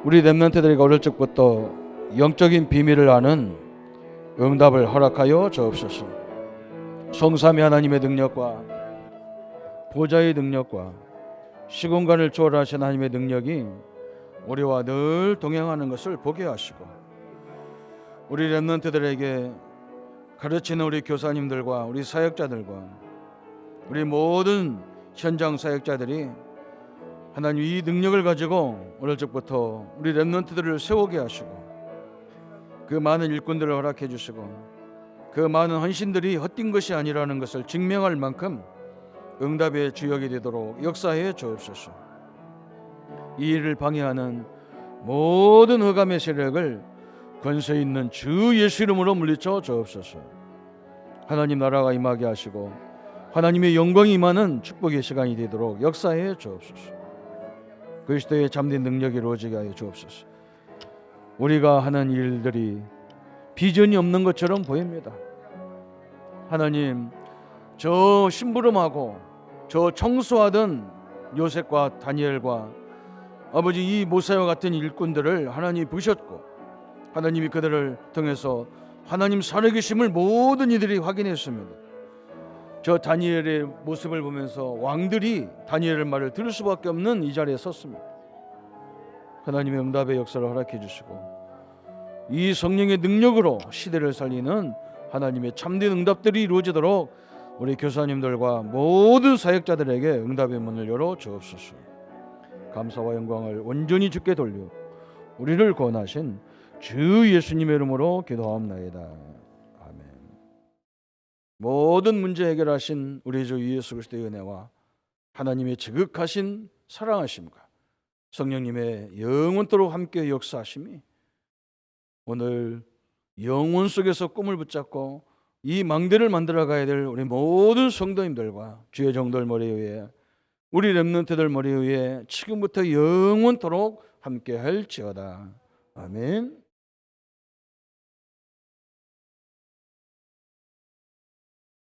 A: 우리 렘넌트들에게 어릴 적부터 영적인 비밀을 아는 응답을 허락하여 주옵소서. 성삼위 하나님의 능력과 보좌의 능력과 시공간을 초월하신 하나님의 능력이 우리와 늘 동행하는 것을 보게 하시고 우리 렘넌트들에게 가르치는 우리 교사님들과 우리 사역자들과 우리 모든 현장 사역자들이 하나님 이 능력을 가지고 어릴 적부터 우리 렘넌트들을 세우게 하시고 그 많은 일꾼들을 허락해 주시고 그 많은 헌신들이 헛된 것이 아니라는 것을 증명할 만큼 응답의 주역이 되도록 역사해 주옵소서. 이 일을 방해하는 모든 흑암의 세력을 권세 있는 주 예수 이름으로 물리쳐 주옵소서. 하나님 나라가 임하게 하시고 하나님의 영광이 임하는 축복의 시간이 되도록 역사해 주옵소서. 그리스도의 잠든 능력이 이루어지게 하여 주옵소서. 우리가 하는 일들이 비전이 없는 것처럼 보입니다. 하나님 저 심부름하고 저 청소하던 요셉과 다니엘과 아버지 이 모세와 같은 일꾼들을 하나님이 보셨고 하나님이 그들을 통해서 하나님 살아계심을 모든 이들이 확인했습니다. 저 다니엘의 모습을 보면서 왕들이 다니엘의 말을 들을 수밖에 없는 이 자리에 섰습니다. 하나님의 응답의 역사를 허락해 주시고 이 성령의 능력으로 시대를 살리는 하나님의 참된 응답들이 이루어지도록 우리 교사님들과 모든 사역자들에게 응답의 문을 열어 주옵소서. 감사와 영광을 온전히 주께 돌려 우리를 구원하신 주 예수님의 이름으로 기도하옵나이다. 아멘. 모든 문제 해결하신 우리 주 예수 그리스도의 은혜와 하나님의 지극하신 사랑하심과 성령님의 영원토록 함께 역사하심이 오늘 영혼 속에서 꿈을 붙잡고 이 망대를 만들어 가야 될 우리 모든 성도님들과 주의 종들 머리 위에 우리 렘넌트들 머리 위에 지금부터 영원토록 함께 할지어다. 아멘.